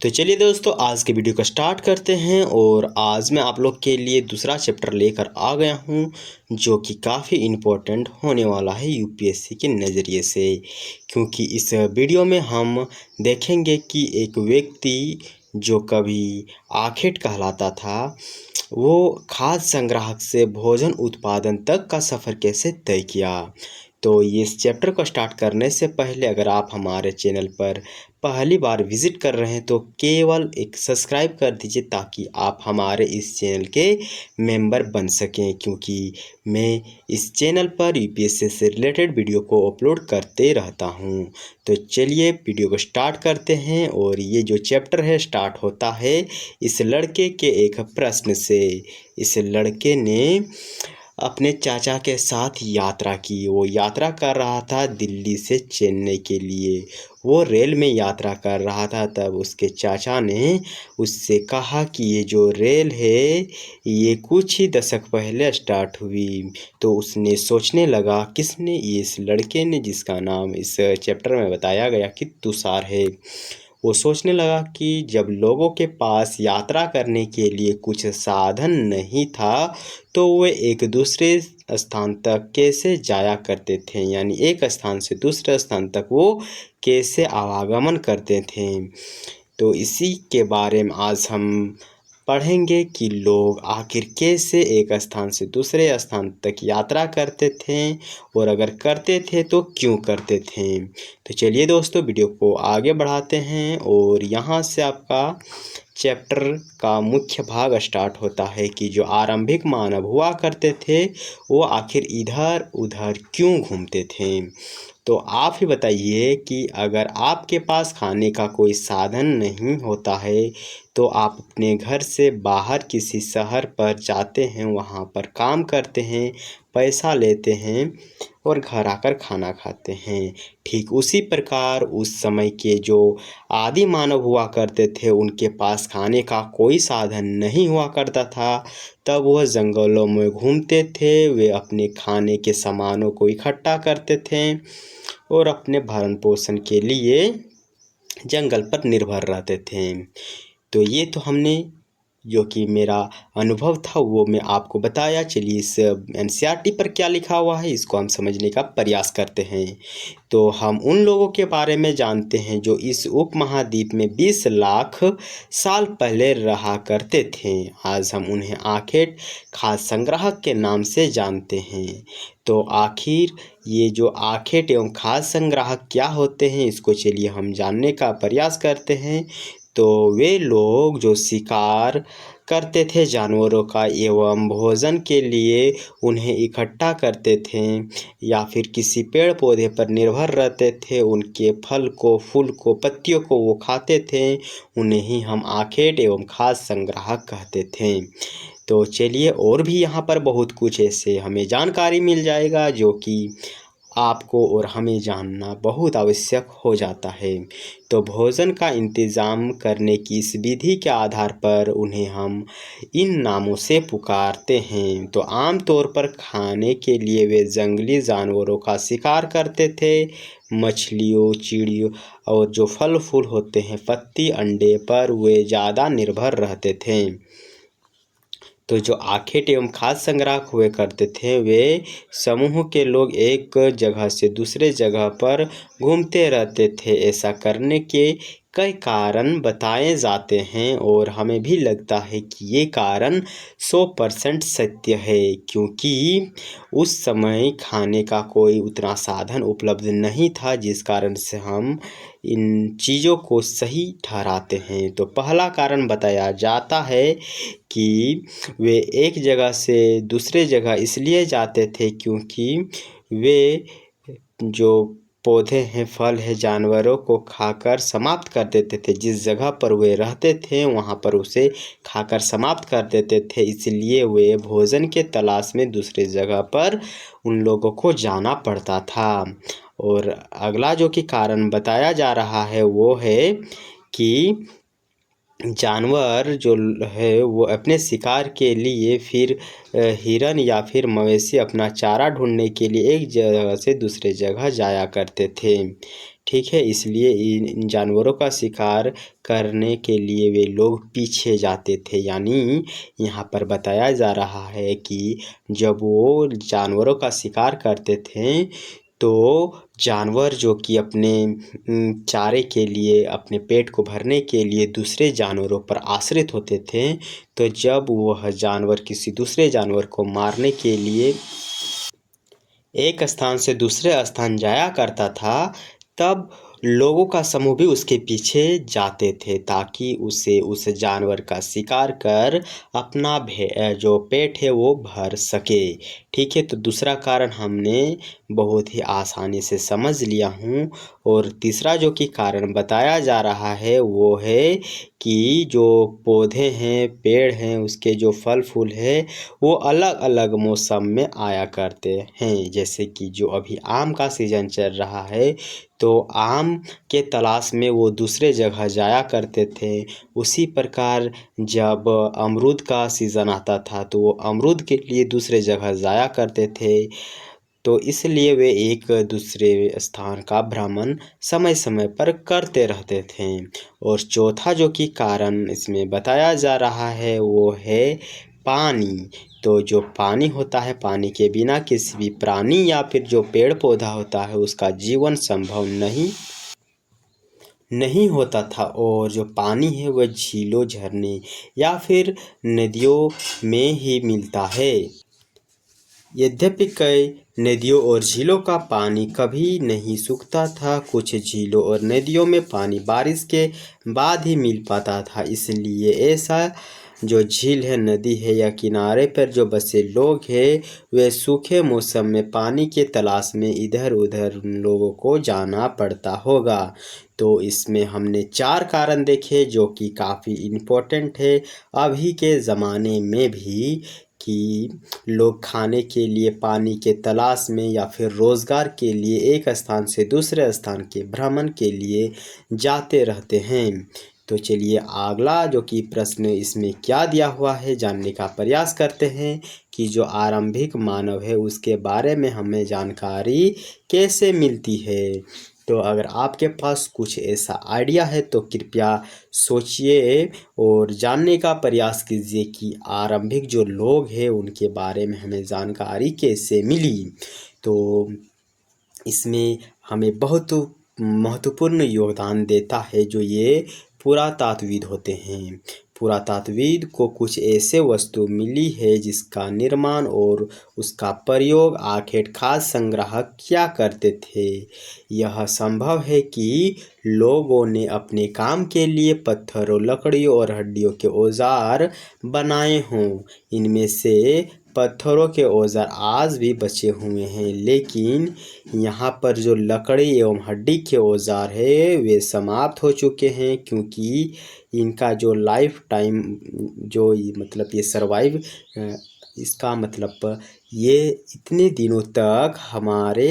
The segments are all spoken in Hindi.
तो चलिए दोस्तों, आज के वीडियो को स्टार्ट करते हैं। और आज मैं आप लोग के लिए दूसरा चैप्टर लेकर आ गया हूं, जो कि काफ़ी इम्पोर्टेंट होने वाला है यूपीएससी के नज़रिए से। क्योंकि इस वीडियो में हम देखेंगे कि एक व्यक्ति जो कभी आखेट कहलाता था, वो खाद्य संग्राहक से भोजन उत्पादन तक का सफ़र कैसे तय किया। तो इस चैप्टर को स्टार्ट करने से पहले अगर आप हमारे चैनल पर पहली बार विज़िट कर रहे हैं तो केवल एक सब्सक्राइब कर दीजिए, ताकि आप हमारे इस चैनल के मेंबर बन सकें। क्योंकि मैं इस चैनल पर यूपीएससी से रिलेटेड वीडियो को अपलोड करते रहता हूं। तो चलिए वीडियो को स्टार्ट करते हैं। और ये जो चैप्टर है स्टार्ट होता है इस लड़के के एक प्रश्न से। इस लड़के ने अपने चाचा के साथ यात्रा की। वो यात्रा कर रहा था दिल्ली से चेन्नई के लिए। वो रेल में यात्रा कर रहा था, तब उसके चाचा ने उससे कहा कि ये जो रेल है ये कुछ ही दशक पहले स्टार्ट हुई। तो उसने सोचने लगा, किसने, ये इस लड़के ने, जिसका नाम इस चैप्टर में बताया गया कि तुषार है। वो सोचने लगा कि जब लोगों के पास यात्रा करने के लिए कुछ साधन नहीं था, तो वे एक दूसरे स्थान तक कैसे जाया करते थे, यानी एक स्थान से दूसरे स्थान तक वो कैसे आवागमन करते थे। तो इसी के बारे में आज हम पढ़ेंगे कि लोग आखिर कैसे एक स्थान से दूसरे स्थान तक यात्रा करते थे, और अगर करते थे तो क्यों करते थे। तो चलिए दोस्तों, वीडियो को आगे बढ़ाते हैं। और यहाँ से आपका चैप्टर का मुख्य भाग स्टार्ट होता है कि जो आरंभिक मानव हुआ करते थे वो आखिर इधर उधर क्यों घूमते थे। तो आप ही बताइए कि अगर आपके पास खाने का कोई साधन नहीं होता है, तो आप अपने घर से बाहर किसी शहर पर जाते हैं, वहाँ पर काम करते हैं, पैसा लेते हैं और घर आकर खाना खाते हैं। ठीक उसी प्रकार उस समय के जो आदि मानव हुआ करते थे, उनके पास खाने का कोई साधन नहीं हुआ करता था। तब वह जंगलों में घूमते थे, वे अपने खाने के सामानों को इकट्ठा करते थे और अपने भरण पोषण के लिए जंगल पर निर्भर रहते थे। तो ये तो हमने, जो कि मेरा अनुभव था, वो मैं आपको बताया। चलिए इस एनसीईआरटी पर क्या लिखा हुआ है इसको हम समझने का प्रयास करते हैं। तो हम उन लोगों के बारे में जानते हैं जो इस उपमहाद्वीप में 20 लाख साल पहले रहा करते थे। आज हम उन्हें आखेट खाद्य संग्राहक के नाम से जानते हैं। तो आखिर ये जो आखेट एवं खाद्य संग्राहक क्या होते हैं, इसको चलिए हम जानने का प्रयास करते हैं। तो वे लोग जो शिकार करते थे जानवरों का एवं भोजन के लिए उन्हें इकट्ठा करते थे, या फिर किसी पेड़ पौधे पर निर्भर रहते थे, उनके फल को, फूल को, पत्तियों को वो खाते थे, उन्हें ही हम आखेट एवं खाद्य संग्राहक कहते थे। तो चलिए, और भी यहाँ पर बहुत कुछ ऐसे हमें जानकारी मिल जाएगा जो कि आपको और हमें जानना बहुत आवश्यक हो जाता है। तो भोजन का इंतज़ाम करने की इस विधि के आधार पर उन्हें हम इन नामों से पुकारते हैं। तो आम तौर पर खाने के लिए वे जंगली जानवरों का शिकार करते थे, मछलियों, चिड़ियों और जो फल फूल होते हैं, पत्ती, अंडे पर वे ज़्यादा निर्भर रहते थे। तो जो आखेट एवं खाद्य संग्राहक हुए करते थे, वे समूह के लोग एक जगह से दूसरे जगह पर घूमते रहते थे। ऐसा करने के कई कारण बताए जाते हैं, और हमें भी लगता है कि ये कारण 100% सत्य है। क्योंकि उस समय खाने का कोई उतना साधन उपलब्ध नहीं था, जिस कारण से हम इन चीज़ों को सही ठहराते हैं। तो पहला कारण बताया जाता है कि वे एक जगह से दूसरे जगह इसलिए जाते थे क्योंकि वे जो पौधे हैं, फल है, जानवरों को खाकर समाप्त कर देते थे। जिस जगह पर वे रहते थे वहाँ पर उसे खाकर समाप्त कर देते थे, इसलिए वे भोजन के तलाश में दूसरे जगह पर उन लोगों को जाना पड़ता था। और अगला जो कि कारण बताया जा रहा है वो है कि जानवर जो है वो अपने शिकार के लिए फिर हिरन या फिर मवेशी अपना चारा ढूंढने के लिए एक जगह से दूसरे जगह जाया करते थे। ठीक है, इसलिए इन जानवरों का शिकार करने के लिए वे लोग पीछे जाते थे। यानी यहाँ पर बताया जा रहा है कि जब वो जानवरों का शिकार करते थे तो जानवर जो कि अपने चारे के लिए, अपने पेट को भरने के लिए दूसरे जानवरों पर आश्रित होते थे, तो जब वह जानवर किसी दूसरे जानवर को मारने के लिए एक स्थान से दूसरे स्थान जाया करता था, तब लोगों का समूह भी उसके पीछे जाते थे ताकि उसे उस जानवर का शिकार कर अपना जो पेट है वो भर सके। ठीक है, तो दूसरा कारण हमने बहुत ही आसानी से समझ लिया हूँ। और तीसरा जो कि कारण बताया जा रहा है वो है कि जो पौधे हैं, पेड़ हैं, उसके जो फल फूल है वो अलग अलग मौसम में आया करते हैं। जैसे कि जो अभी आम का सीज़न चल रहा है तो आम के तलाश में वो दूसरे जगह जाया करते थे। उसी प्रकार जब अमरूद का सीज़न आता था तो वो अमरूद के लिए दूसरे जगह जाया करते थे। तो इसलिए वे एक दूसरे स्थान का भ्रमण समय समय पर करते रहते थे। और चौथा जो कि कारण इसमें बताया जा रहा है वो है पानी। तो जो पानी होता है, पानी के बिना किसी भी प्राणी या फिर जो पेड़ पौधा होता है उसका जीवन संभव नहीं होता था। और जो पानी है वह झीलों, झरने या फिर नदियों में ही मिलता है। यद्यपि कई नदियों और झीलों का पानी कभी नहीं सूखता था। कुछ झीलों और नदियों में पानी बारिश के बाद ही मिल पाता था। इसलिए ऐसा जो झील है, नदी है या किनारे पर जो बसे लोग हैं वे सूखे मौसम में पानी के तलाश में इधर उधर उन लोगों को जाना पड़ता होगा। तो इसमें हमने 4 कारण देखे जो कि काफ़ी इम्पोर्टेंट है अभी के ज़माने में भी, कि लोग खाने के लिए पानी के तलाश में या फिर रोज़गार के लिए एक स्थान से दूसरे स्थान के भ्रमण के लिए जाते रहते हैं। तो चलिए अगला जो कि प्रश्न इसमें क्या दिया हुआ है जानने का प्रयास करते हैं कि जो आरंभिक मानव है उसके बारे में हमें जानकारी कैसे मिलती है। तो अगर आपके पास कुछ ऐसा आइडिया है तो कृपया सोचिए और जानने का प्रयास कीजिए कि आरंभिक जो लोग हैं उनके बारे में हमें जानकारी कैसे मिली। तो इसमें हमें बहुत महत्वपूर्ण योगदान देता है जो ये पुरातात्विद होते हैं। पुरातात्विद को कुछ ऐसे वस्तु मिली है जिसका निर्माण और उसका प्रयोग आखिर खाद्य संग्राहक क्या करते थे। यह संभव है कि लोगों ने अपने काम के लिए पत्थरों, लकड़ियों और हड्डियों के औजार बनाए हों। इनमें से पत्थरों के औजार आज भी बचे हुए हैं, लेकिन यहाँ पर जो लकड़ी एवं हड्डी के औजार है वे समाप्त हो चुके हैं, क्योंकि इनका जो लाइफ टाइम जो मतलब ये सर्वाइव इसका मतलब ये इतने दिनों तक हमारे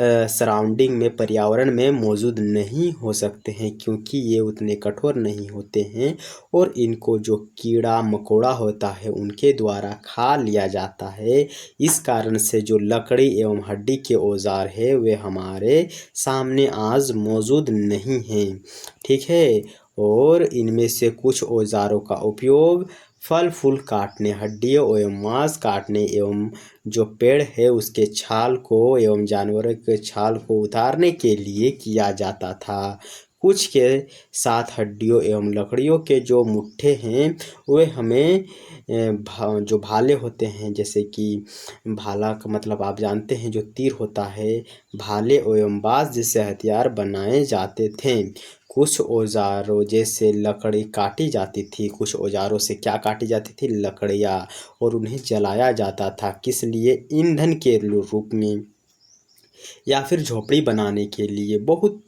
सराउंडिंग में, पर्यावरण में मौजूद नहीं हो सकते हैं, क्योंकि ये उतने कठोर नहीं होते हैं और इनको जो कीड़ा मकोड़ा होता है उनके द्वारा खा लिया जाता है। इस कारण से जो लकड़ी एवं हड्डी के औजार है वे हमारे सामने आज मौजूद नहीं हैं। ठीक है, और इनमें से कुछ औजारों का उपयोग फल फूल काटने, हड्डियों एवं मांस काटने एवं जो पेड़ है उसके छाल को एवं जानवरों के छाल को उतारने के लिए किया जाता था। कुछ के साथ हड्डियों एवं लकड़ियों के जो मुट्ठे हैं वे हमें जो भाले होते हैं, जैसे कि भाला का मतलब आप जानते हैं जो तीर होता है, भाले एवं बाँस जैसे हथियार बनाए जाते थे। कुछ औजारों जैसे लकड़ी काटी जाती थी, कुछ औजारों से क्या काटी जाती थी, लकड़ियाँ, और उन्हें जलाया जाता था। किस लिए? ईंधन के रूप में या फिर झोपड़ी बनाने के लिए। बहुत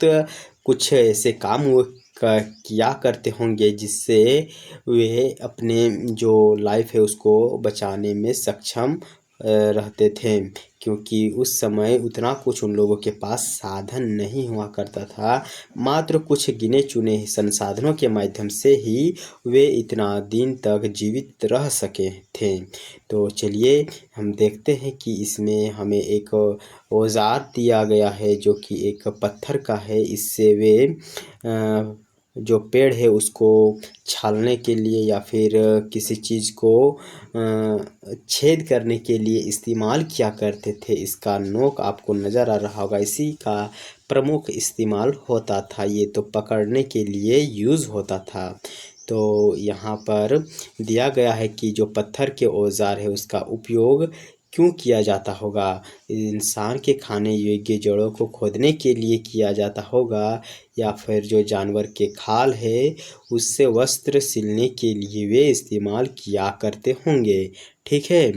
कुछ ऐसे काम वो किया करते होंगे जिससे वे अपने जो लाइफ है उसको बचाने में सक्षम रहते थे, क्योंकि उस समय उतना कुछ उन लोगों के पास साधन नहीं हुआ करता था। मात्र कुछ गिने चुने संसाधनों के माध्यम से ही वे इतना दिन तक जीवित रह सके थे। तो चलिए हम देखते हैं कि इसमें हमें एक औजार दिया गया है जो कि एक पत्थर का है। इससे वे जो पेड़ है उसको छालने के लिए या फिर किसी चीज़ को छेद करने के लिए इस्तेमाल किया करते थे। इसका नोक आपको नज़र आ रहा होगा, इसी का प्रमुख इस्तेमाल होता था। ये तो पकड़ने के लिए यूज़ होता था। तो यहाँ पर दिया गया है कि जो पत्थर के औजार है उसका उपयोग क्यों किया जाता होगा। इंसान के खाने योग्य जड़ों को खोदने के लिए किया जाता होगा, या फिर जो जानवर के खाल है उससे वस्त्र सिलने के लिए वे इस्तेमाल किया करते होंगे। ठीक है,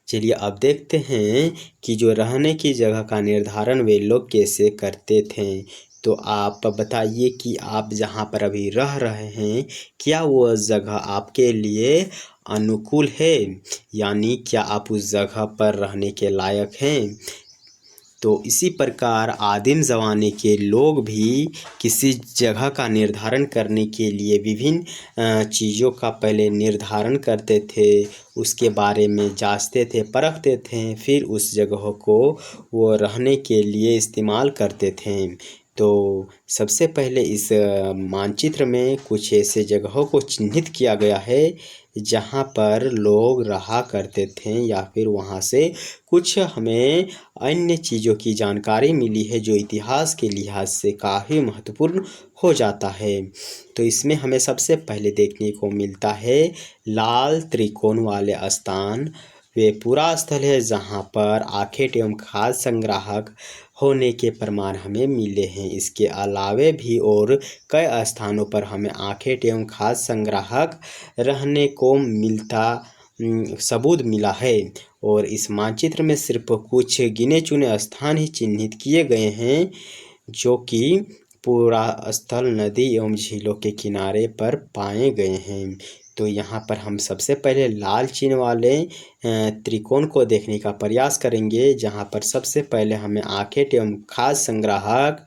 चलिए अब देखते हैं कि जो रहने की जगह का निर्धारण वे लोग कैसे करते थे। तो आप बताइए कि आप जहाँ पर अभी रह रहे हैं, क्या वो जगह आपके लिए अनुकूल है, यानी क्या आप उस जगह पर रहने के लायक हैं। तो इसी प्रकार आदिम ज़माने के लोग भी किसी जगह का निर्धारण करने के लिए विभिन्न चीज़ों का पहले निर्धारण करते थे, उसके बारे में जांचते थे, परखते थे, फिर उस जगह को वो रहने के लिए इस्तेमाल करते थे। तो सबसे पहले इस मानचित्र में कुछ ऐसे जगहों को चिन्हित किया गया है जहाँ पर लोग रहा करते थे, या फिर वहाँ से कुछ हमें अन्य चीज़ों की जानकारी मिली है जो इतिहास के लिहाज से काफ़ी महत्वपूर्ण हो जाता है। तो इसमें हमें सबसे पहले देखने को मिलता है लाल त्रिकोण वाले स्थान। वे पूरा स्थल है जहाँ पर आखेट एवं खाद्य संग्राहक होने के प्रमाण हमें मिले हैं। इसके अलावे भी और कई स्थानों पर हमें आखेट एवं खाद्य संग्राहक रहने को मिलता सबूत मिला है। और इस मानचित्र में सिर्फ कुछ गिने चुने स्थान ही चिन्हित किए गए हैं, जो कि पूरा स्थल नदी एवं झीलों के किनारे पर पाए गए हैं। तो यहाँ पर हम सबसे पहले लाल चिन्ह वाले त्रिकोण को देखने का प्रयास करेंगे, जहाँ पर सबसे पहले हमें आखेट एवं खाद्य संग्राहक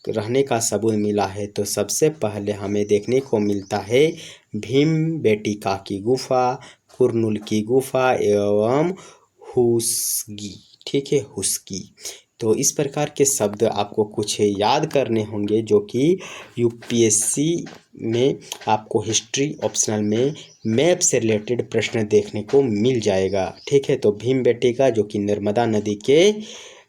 रहने का सबूत मिला है। तो सबसे पहले हमें देखने को मिलता है भीमबेटका की गुफा, कुरनूल की गुफा एवं हुस्गी। ठीक है, हुस्गी। तो इस प्रकार के शब्द आपको कुछ याद करने होंगे, जो कि यूपीएससी में आपको हिस्ट्री ऑप्शनल में मैप से रिलेटेड प्रश्न देखने को मिल जाएगा। ठीक है, तो भीमबेटका जो कि नर्मदा नदी के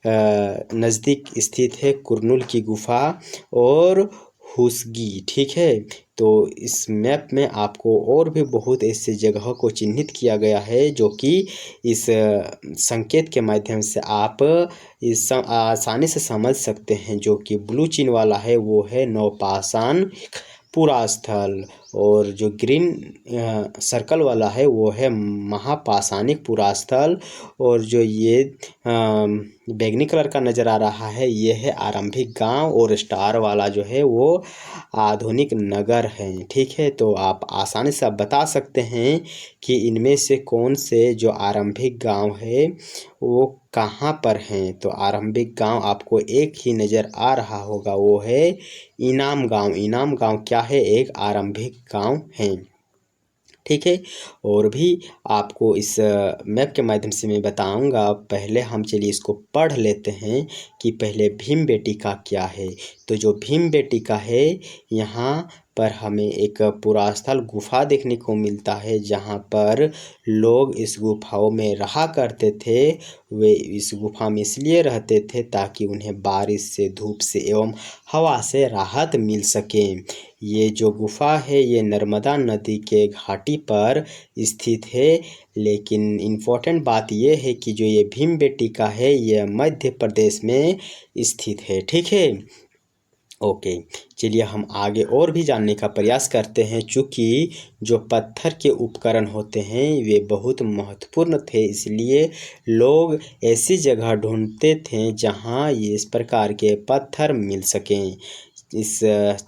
नज़दीक स्थित है, कुरनूल की गुफा और हुस्गी। ठीक है, तो इस मैप में आपको और भी बहुत ऐसे जगहों को चिन्हित किया गया है, जो कि इस संकेत के माध्यम से आप इस आसानी से समझ सकते हैं। जो कि ब्लू चिन्ह वाला है वो है नवपाषाण पूरा स्थल, और जो ग्रीन सर्कल वाला है वो है महापाषाणिक पूरा स्थल, और जो ये बैगनी कलर का नज़र आ रहा है ये है आरंभिक गांव, और स्टार वाला जो है वो आधुनिक नगर है। ठीक है, तो आप आसानी से बता सकते हैं कि इनमें से कौन से जो आरंभिक गांव है वो कहाँ पर हैं। तो आरंभिक गांव आपको एक ही नज़र आ रहा होगा, वो है इनाम गांव। इनाम गांव क्या है, एक आरंभिक गांव है। ठीक है, और भी आपको इस मैप के माध्यम से मैं बताऊंगा। पहले हम चलिए इसको पढ़ लेते हैं कि पहले भीमबेटका क्या है। तो जो भीमबेटका है, यहाँ पर हमें एक पुरास्थल गुफा देखने को मिलता है, जहाँ पर लोग इस गुफाओं में रहा करते थे। वे इस गुफा में इसलिए रहते थे ताकि उन्हें बारिश से, धूप से एवं हवा से राहत मिल सके। ये जो गुफा है ये नर्मदा नदी के घाटी पर स्थित है, लेकिन इम्पोर्टेंट बात ये है कि जो ये भीमबेटका है ये मध्य प्रदेश में स्थित है। ठीक है, ओके, चलिए हम आगे और भी जानने का प्रयास करते हैं। चूँकि जो पत्थर के उपकरण होते हैं वे बहुत महत्वपूर्ण थे, इसलिए लोग ऐसी जगह ढूंढते थे जहां ये इस प्रकार के पत्थर मिल सकें। इस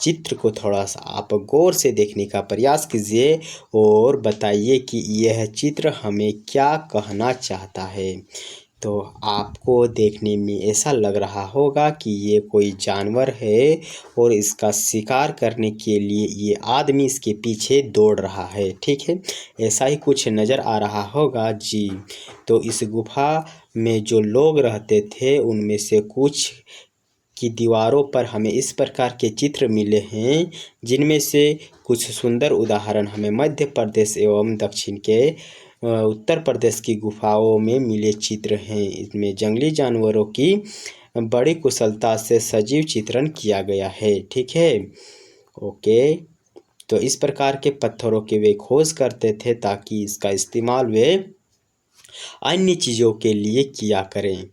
चित्र को थोड़ा सा आप गौर से देखने का प्रयास कीजिए और बताइए कि यह चित्र हमें क्या कहना चाहता है। तो आपको देखने में ऐसा लग रहा होगा कि ये कोई जानवर है और इसका शिकार करने के लिए ये आदमी इसके पीछे दौड़ रहा है, ठीक है। ऐसा ही कुछ नज़र आ रहा होगा जी। तो इस गुफा में जो लोग रहते थे उनमें से कुछ की दीवारों पर हमें इस प्रकार के चित्र मिले हैं, जिनमें से कुछ सुंदर उदाहरण हमें मध्य प्रदेश एवं दक्षिण के उत्तर प्रदेश की गुफाओं में मिले चित्र हैं। इसमें जंगली जानवरों की बड़ी कुशलता से सजीव चित्रण किया गया है, ठीक है। ओके, तो इस प्रकार के पत्थरों की वे खोज करते थे ताकि इसका इस्तेमाल वे अन्य चीज़ों के लिए किया करें।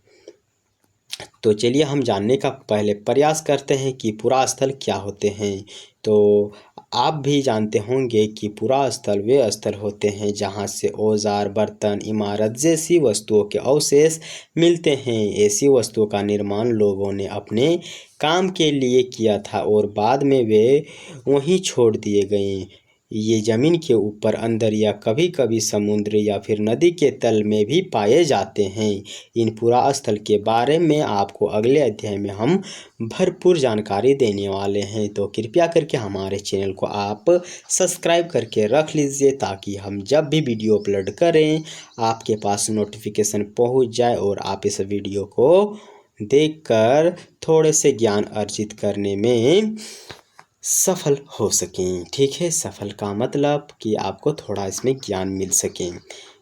तो चलिए हम जानने का पहले प्रयास करते हैं कि पुरास्थल क्या होते हैं। तो आप भी जानते होंगे कि पुरास्थल वे स्थल होते हैं जहां से औजार, बर्तन, इमारत जैसी वस्तुओं के अवशेष मिलते हैं। ऐसी वस्तुओं का निर्माण लोगों ने अपने काम के लिए किया था और बाद में वे वहीं छोड़ दिए गए। ये ज़मीन के ऊपर, अंदर या कभी कभी समुद्र या फिर नदी के तल में भी पाए जाते हैं। इन पुरास्थल के बारे में आपको अगले अध्याय में हम भरपूर जानकारी देने वाले हैं। तो कृपया करके हमारे चैनल को आप सब्सक्राइब करके रख लीजिए ताकि हम जब भी वीडियो अपलोड करें आपके पास नोटिफिकेशन पहुंच जाए और आप इस वीडियो को देखकर थोड़े से ज्ञान अर्जित करने में सफल हो सकें, ठीक है। सफल का मतलब कि आपको थोड़ा इसमें ज्ञान मिल सके।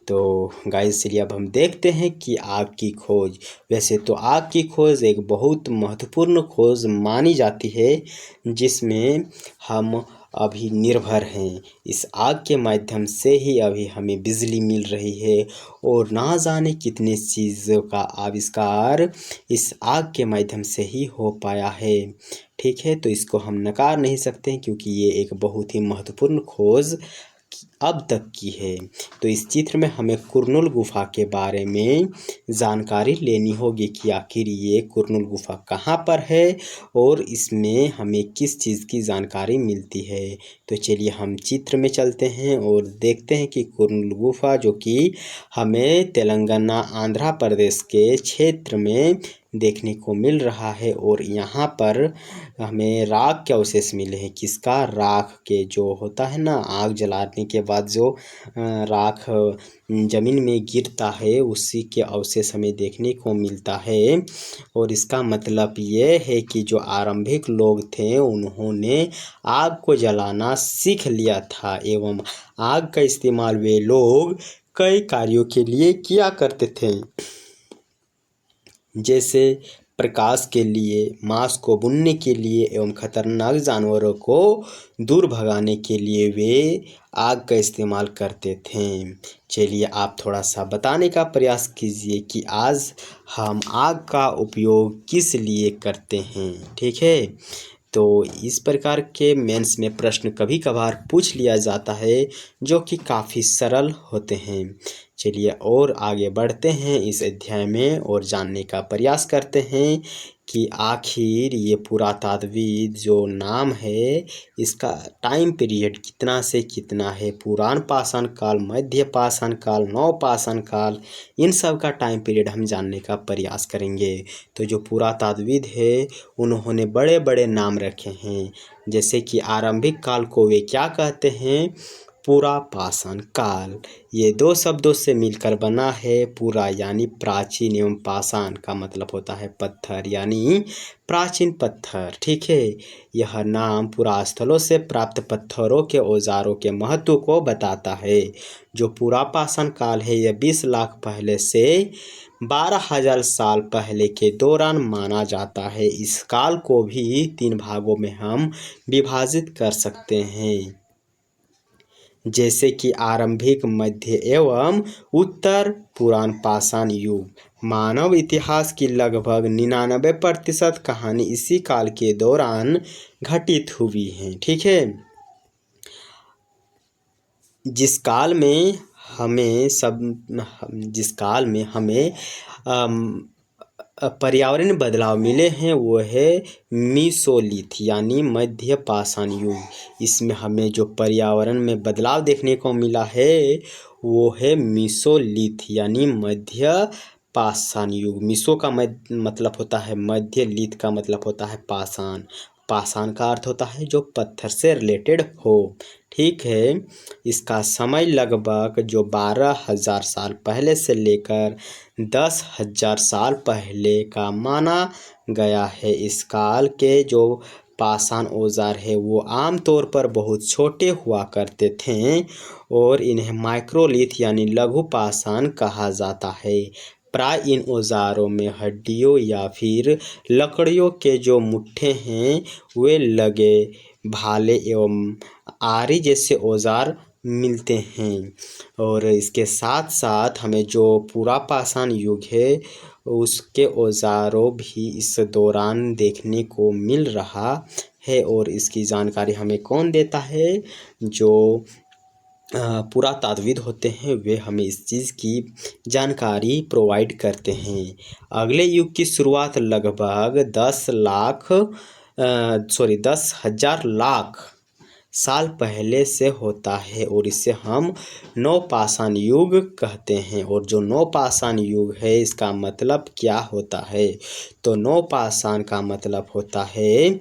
तो गाइस चलिए अब हम देखते हैं कि आग की खोज। वैसे तो आग की खोज एक बहुत महत्वपूर्ण खोज मानी जाती है जिसमें हम अभी निर्भर हैं। इस आग के माध्यम से ही अभी हमें बिजली मिल रही है और ना जाने कितने चीज़ों का आविष्कार इस आग के माध्यम से ही हो पाया है, ठीक है। तो इसको हम नकार नहीं सकते क्योंकि ये एक बहुत ही महत्वपूर्ण खोज अब तक की है। तो इस चित्र में हमें कुरनूल गुफा के बारे में जानकारी लेनी होगी कि आखिर ये कुरनूल गुफा कहाँ पर है और इसमें हमें किस चीज़ की जानकारी मिलती है। तो चलिए हम चित्र में चलते हैं और देखते हैं कि कुरनूल गुफा जो कि हमें तेलंगाना आंध्र प्रदेश के क्षेत्र में देखने को मिल रहा है और यहाँ पर हमें राख के अवशेष मिले हैं। किसका? राख के, जो होता है ना आग जलाने के बाद जो राख ज़मीन में गिरता है उसी के अवशेष हमें देखने को मिलता है। और इसका मतलब ये है कि जो आरंभिक लोग थे उन्होंने आग को जलाना सीख लिया था एवं आग का इस्तेमाल वे लोग कई कार्यों के लिए किया करते थे, जैसे प्रकाश के लिए, मांस को भूनने के लिए एवं खतरनाक जानवरों को दूर भगाने के लिए वे आग का इस्तेमाल करते थे। चलिए आप थोड़ा सा बताने का प्रयास कीजिए कि आज हम आग का उपयोग किस लिए करते हैं, ठीक है। तो इस प्रकार के मेंस में प्रश्न कभी कभार पूछ लिया जाता है जो कि काफ़ी सरल होते हैं। चलिए और आगे बढ़ते हैं इस अध्याय में और जानने का प्रयास करते हैं कि आखिर ये पुरातात्विक जो नाम है इसका टाइम पीरियड कितना से कितना है। पुरान पाषाण काल, मध्य पाषाण काल, नव पाषाण काल, इन सब का टाइम पीरियड हम जानने का प्रयास करेंगे। तो जो पुरातात्विद है उन्होंने बड़े बड़े नाम रखे हैं, जैसे कि आरंभिक काल को वे क्या कहते हैं? पुरा पाषाण काल। ये दो शब्दों से मिलकर बना है। पुरा यानी प्राचीन एवं पाषाण का मतलब होता है पत्थर यानी प्राचीन पत्थर, ठीक है। यह नाम पुरास्थलों से प्राप्त पत्थरों के औजारों के महत्व को बताता है। जो पुरा पाषाण काल है यह 20 लाख पहले से 12,000 साल पहले के दौरान माना जाता है। इस काल को भी 3 भागों में हम विभाजित कर सकते हैं, जैसे कि आरंभिक, मध्य एवं उत्तर पुरान पाषाण युग। मानव इतिहास की लगभग 99% कहानी इसी काल के दौरान घटित हुई है, ठीक है। जिस काल में हमें पर्यावरण बदलाव मिले हैं वो है मीसोलिथ यानी मध्य पाषाण युग। इसमें हमें जो पर्यावरण में बदलाव देखने को मिला है वो है मीसोलिथ यानी मध्य पाषाण युग। मीसो का मतलब होता है मध्य, लिथ का मतलब होता है पाषाण। पाषाण का अर्थ होता है जो पत्थर से रिलेटेड हो। ठीक है, इसका समय लगभग जो 12,000 साल पहले से लेकर 10,000 साल पहले का माना गया है। इस काल के जो पाषाण औजार है वो आमतौर पर बहुत छोटे हुआ करते थे और इन्हें माइक्रोलिथ यानी लघु पाषाण कहा जाता है। प्राय इन औजारों में हड्डियों या फिर लकड़ियों के जो मुट्ठे हैं वे लगे भाले एवं आरी जैसे औजार मिलते हैं। और इसके साथ साथ हमें जो पूरा पाषाण युग है उसके औजारों भी इस दौरान देखने को मिल रहा है। और इसकी जानकारी हमें कौन देता है? जो पुरातात्वविद होते हैं वे हमें इस चीज़ की जानकारी प्रोवाइड करते हैं। अगले युग की शुरुआत लगभग 10,000 लाख साल पहले से होता है और इसे हम नवपाषाण युग कहते हैं। और जो नवपाषाण युग है इसका मतलब क्या होता है? तो नवपाषाण का मतलब होता है,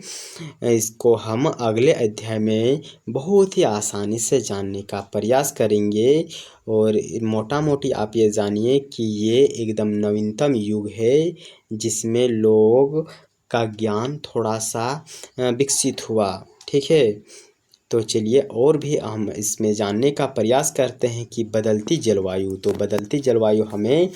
इसको हम अगले अध्याय में बहुत ही आसानी से जानने का प्रयास करेंगे। और मोटा मोटी आप ये जानिए कि ये एकदम नवीनतम युग है जिसमें लोग का ज्ञान थोड़ा सा विकसित हुआ। ठीक है, तो चलिए और भी हम इसमें जानने का प्रयास करते हैं कि बदलती जलवायु। तो बदलती जलवायु हमें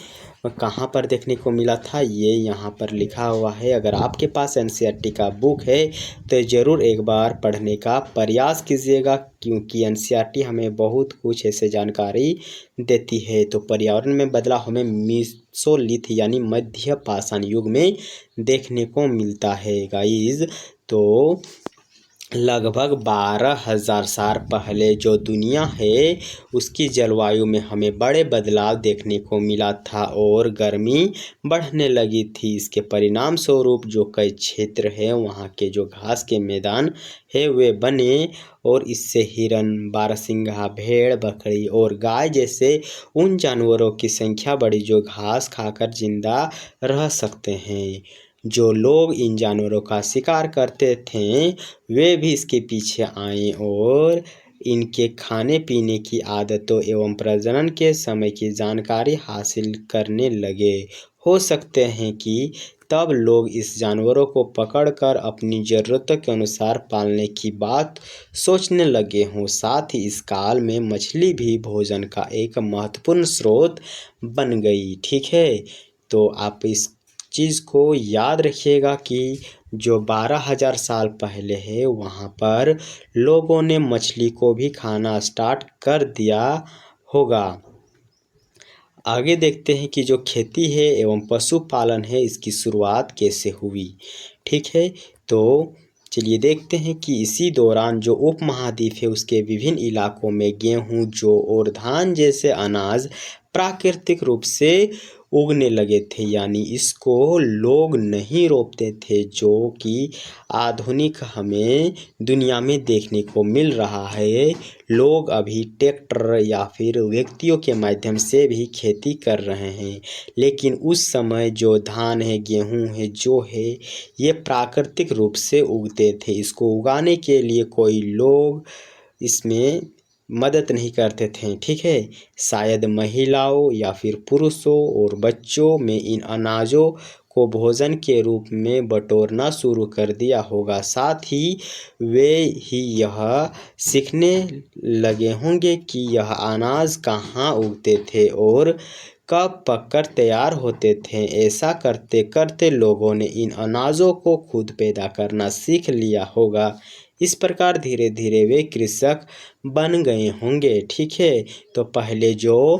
कहाँ पर देखने को मिला था, ये यहाँ पर लिखा हुआ है। अगर आपके पास एनसीईआरटी का बुक है तो ज़रूर एक बार पढ़ने का प्रयास कीजिएगा, क्योंकि एनसीईआरटी हमें बहुत कुछ ऐसे जानकारी देती है। तो पर्यावरण में बदलाव हमें मीसोलिथ यानी मध्य पाषाण युग में देखने को मिलता है गाइज। तो लगभग 12,000 साल पहले जो दुनिया है उसकी जलवायु में हमें बड़े बदलाव देखने को मिला था और गर्मी बढ़ने लगी थी। इसके परिणाम स्वरूप जो कई क्षेत्र हैं वहाँ के जो घास के मैदान है वे बने और इससे हिरन, बारहसिंगा, भेड़, बकरी और गाय जैसे उन जानवरों की संख्या बढ़ी जो घास खाकर जिंदा रह सकते हैं। जो लोग इन जानवरों का शिकार करते थे वे भी इसके पीछे आए और इनके खाने पीने की आदतों एवं प्रजनन के समय की जानकारी हासिल करने लगे। हो सकते हैं कि तब लोग इस जानवरों को पकड़कर अपनी ज़रूरतों के अनुसार पालने की बात सोचने लगे हों। साथ ही इस काल में मछली भी भोजन का एक महत्वपूर्ण स्रोत बन गई। ठीक है, तो आप इस चीज़ को याद रखिएगा कि जो 12,000 साल पहले है वहाँ पर लोगों ने मछली को भी खाना स्टार्ट कर दिया होगा। आगे देखते हैं कि जो खेती है एवं पशुपालन है इसकी शुरुआत कैसे हुई। ठीक है, तो चलिए देखते हैं कि इसी दौरान जो उपमहाद्वीप है उसके विभिन्न इलाकों में गेहूं, जौ और धान जैसे अनाज प्राकृतिक रूप से उगने लगे थे, यानी इसको लोग नहीं रोपते थे, जो कि आधुनिक हमें दुनिया में देखने को मिल रहा है। लोग अभी ट्रैक्टर या फिर व्यक्तियों के माध्यम से भी खेती कर रहे हैं, लेकिन उस समय जो धान है, गेहूं है, जौ है, ये प्राकृतिक रूप से उगते थे। इसको उगाने के लिए कोई लोग इसमें मदद नहीं करते थे। ठीक है, शायद महिलाओं या फिर पुरुषों और बच्चों में इन अनाजों को भोजन के रूप में बटोरना शुरू कर दिया होगा। साथ ही वे ही यह सीखने लगे होंगे कि यह अनाज कहाँ उगते थे और कब पककर तैयार होते थे। ऐसा करते करते लोगों ने इन अनाजों को खुद पैदा करना सीख लिया होगा। इस प्रकार धीरे धीरे वे कृषक बन गए होंगे। ठीक है, तो पहले जो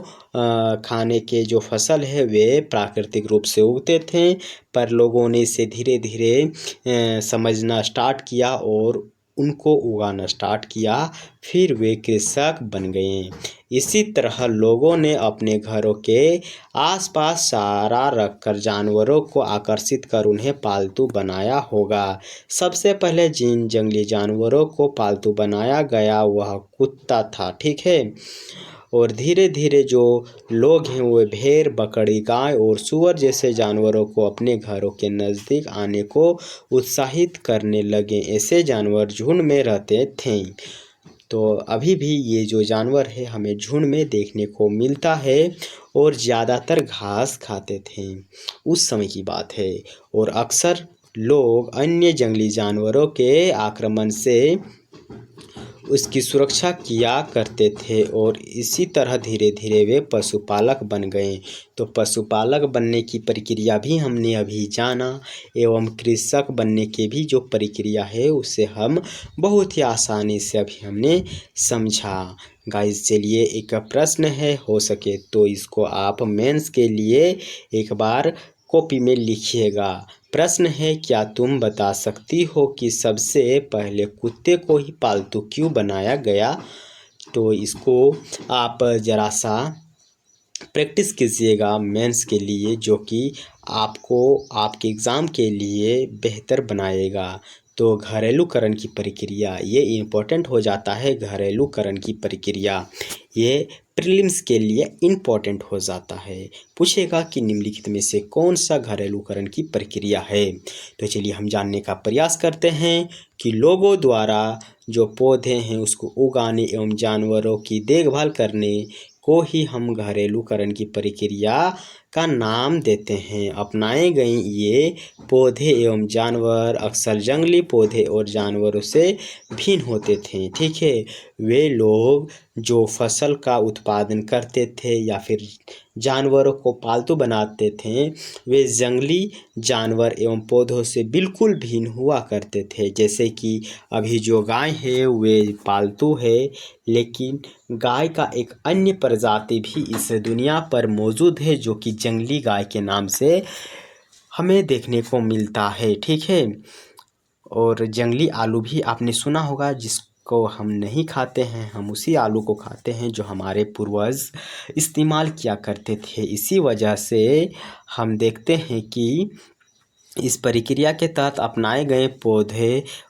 खाने के जो फसल है वे प्राकृतिक रूप से उगते थे, पर लोगों ने इसे धीरे धीरे समझना स्टार्ट किया और उनको उगाना स्टार्ट किया, फिर वे कृषक बन गए। इसी तरह लोगों ने अपने घरों के आसपास चारा रखकर जानवरों को आकर्षित कर उन्हें पालतू बनाया होगा। सबसे पहले जिन जंगली जानवरों को पालतू बनाया गया वह कुत्ता था, ठीक है। और धीरे धीरे जो लोग हैं वो भेड़, बकरी, गाय और सूअर जैसे जानवरों को अपने घरों के नज़दीक आने को उत्साहित करने लगे। ऐसे जानवर झुंड में रहते थे। तो अभी भी ये जो जानवर है हमें झुंड में देखने को मिलता है और ज़्यादातर घास खाते थे, उस समय की बात है। और अक्सर लोग अन्य जंगली जानवरों के आक्रमण से उसकी सुरक्षा किया करते थे और इसी तरह धीरे धीरे वे पशुपालक बन गए। तो पशुपालक बनने की प्रक्रिया भी हमने अभी जाना एवं कृषक बनने की भी जो प्रक्रिया है उसे हम बहुत ही आसानी से अभी हमने समझा। गाइस चलिए एक प्रश्न है, हो सके तो इसको आप मेंस के लिए एक बार कॉपी में लिखिएगा। प्रश्न है, क्या तुम बता सकती हो कि सबसे पहले कुत्ते को ही पालतू क्यों बनाया गया? तो इसको आप ज़रा सा प्रैक्टिस कीजिएगा मेंस के लिए, जो कि आपको आपके एग्ज़ाम के लिए बेहतर बनाएगा। तो घरेलूकरण की प्रक्रिया ये इम्पोर्टेंट हो जाता है। घरेलूकरण की प्रक्रिया ये प्रीलिम्स के लिए इम्पोर्टेंट हो जाता है। पूछेगा कि निम्नलिखित में से कौन सा घरेलूकरण की प्रक्रिया है। तो चलिए हम जानने का प्रयास करते हैं कि लोगों द्वारा जो पौधे हैं उसको उगाने एवं जानवरों की देखभाल करने को ही हम घरेलूकरण की प्रक्रिया का नाम देते हैं। अपनाए गए ये पौधे एवं जानवर अक्सर जंगली पौधे और जानवरों से भिन्न होते थे, ठीक है। वे लोग जो फसल का उत्पादन करते थे या फिर जानवरों को पालतू बनाते थे वे जंगली जानवर एवं पौधों से बिल्कुल भिन्न हुआ करते थे। जैसे कि अभी जो गाय है वे पालतू है, लेकिन गाय का एक अन्य प्रजाति भी इस दुनिया पर मौजूद है जो कि जंगली गाय के नाम से हमें देखने को मिलता है, ठीक है। और जंगली आलू भी आपने सुना होगा, जिसको हम नहीं खाते हैं, हम उसी आलू को खाते हैं जो हमारे पूर्वज इस्तेमाल किया करते थे। इसी वजह से हम देखते हैं कि इस प्रक्रिया के तहत अपनाए गए पौधे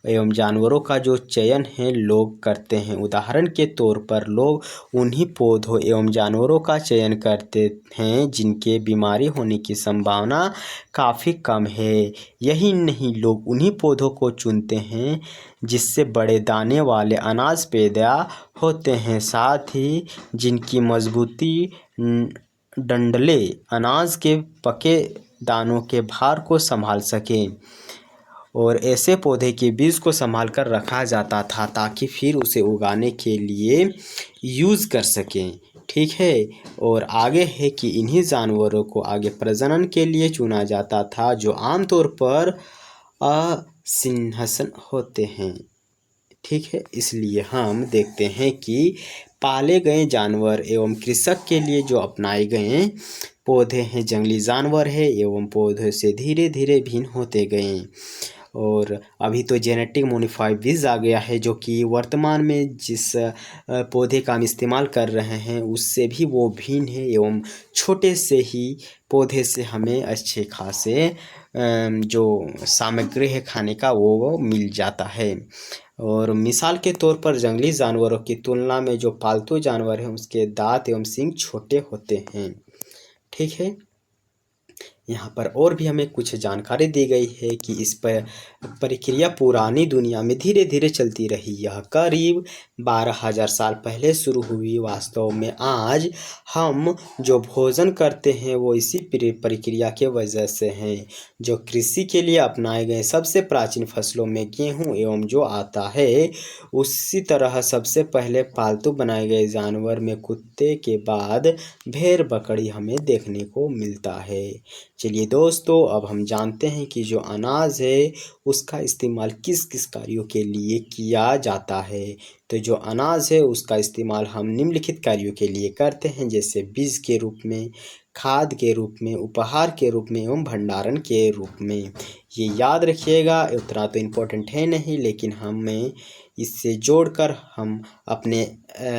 एवं जानवरों का जो चयन है लोग करते हैं। उदाहरण के तौर पर लोग उन्हीं पौधों एवं जानवरों का चयन करते हैं जिनके बीमारी होने की संभावना काफ़ी कम है। यही नहीं, लोग उन्हीं पौधों को चुनते हैं जिससे बड़े दाने वाले अनाज पैदा होते हैं, साथ ही जिनकी मजबूती डंडले अनाज के पके दानों के भार को संभाल सकें। और ऐसे पौधे के बीज को संभाल कर रखा जाता था ताकि फिर उसे उगाने के लिए यूज़ कर सकें, ठीक है। और आगे है कि इन्हीं जानवरों को आगे प्रजनन के लिए चुना जाता था जो आमतौर पर असिंहसन होते हैं, ठीक है। इसलिए हम देखते हैं कि पाले गए जानवर एवं कृषक के लिए जो अपनाए गए पौधे हैं जंगली जानवर है एवं पौधे से धीरे धीरे भिन्न होते गए। और अभी तो जेनेटिक मॉडिफाइड बीज आ गया है जो कि वर्तमान में जिस पौधे का हम इस्तेमाल कर रहे हैं उससे भी वो भिन्न है एवं छोटे से ही पौधे से हमें अच्छे खासे जो सामग्री है खाने का वो मिल जाता है। और मिसाल के तौर पर जंगली जानवरों की तुलना में जो पालतू जानवर हैं उसके दांत एवं सींग छोटे होते हैं, ठीक है। यहाँ पर और भी हमें कुछ जानकारी दी गई है कि इस पर प्रक्रिया पुरानी दुनिया में धीरे धीरे चलती रही। यह करीब 12,000 साल पहले शुरू हुई। वास्तव में आज हम जो भोजन करते हैं वो इसी प्रक्रिया के वजह से हैं। जो कृषि के लिए अपनाए गए सबसे प्राचीन फसलों में गेहूँ एवं जो आता है, उसी तरह सबसे पहले पालतू बनाए गए जानवर में कुत्ते के बाद भेड़, बकरी हमें देखने को मिलता है। चलिए दोस्तों, अब हम जानते हैं कि जो अनाज है उसका इस्तेमाल किस किस कार्यों के लिए किया जाता है। तो तो जो अनाज है उसका इस्तेमाल हम निम्नलिखित कार्यों के लिए करते हैं, जैसे बीज के रूप में, खाद के रूप में, उपहार के रूप में एवं भंडारण के रूप में। ये याद रखिएगा, उतना तो इम्पोर्टेंट है नहीं, लेकिन हमें इससे जोड़कर हम अपने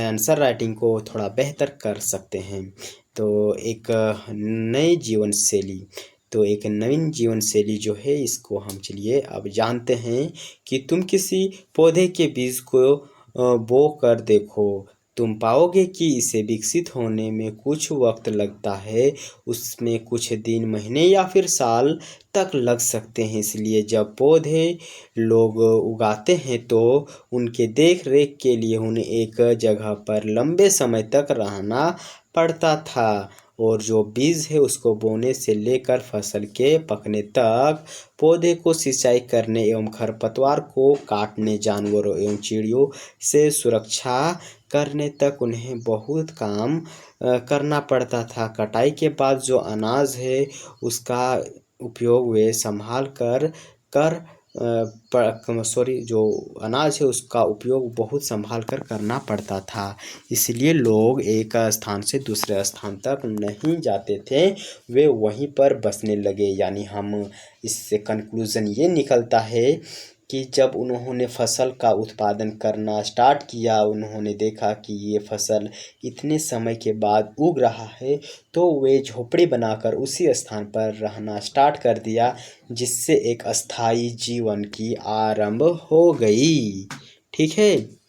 आंसर राइटिंग को थोड़ा बेहतर कर सकते हैं। तो एक नई जीवन शैली, तो एक नवीन जीवन शैली जो है इसको हम चलिए अब जानते हैं कि तुम किसी पौधे के बीज को बो कर देखो, तुम पाओगे कि इसे विकसित होने में कुछ वक्त लगता है, उसमें कुछ दिन, महीने या फिर साल तक लग सकते हैं। इसलिए जब पौधे लोग उगाते हैं तो उनके देख रेख के लिए उन्हें एक जगह पर लंबे समय तक रहना पड़ता था, और जो बीज है उसको बोने से लेकर फसल के पकने तक, पौधे को सिंचाई करने एवं खरपतवार को काटने, जानवरों एवं चिड़ियों से सुरक्षा करने तक उन्हें बहुत काम करना पड़ता था। कटाई के बाद जो अनाज है उसका उपयोग वे संभाल कर जो अनाज है उसका उपयोग बहुत संभाल कर करना पड़ता था। इसलिए लोग एक स्थान से दूसरे स्थान तक नहीं जाते थे, वे वहीं पर बसने लगे। यानी हम इससे कंक्लूज़न ये निकलता है कि जब उन्होंने फसल का उत्पादन करना स्टार्ट किया, उन्होंने देखा कि ये फसल इतने समय के बाद उग रहा है, तो वे झोपड़ी बनाकर उसी स्थान पर रहना स्टार्ट कर दिया, जिससे एक अस्थायी जीवन की आरंभ हो गई। ठीक है।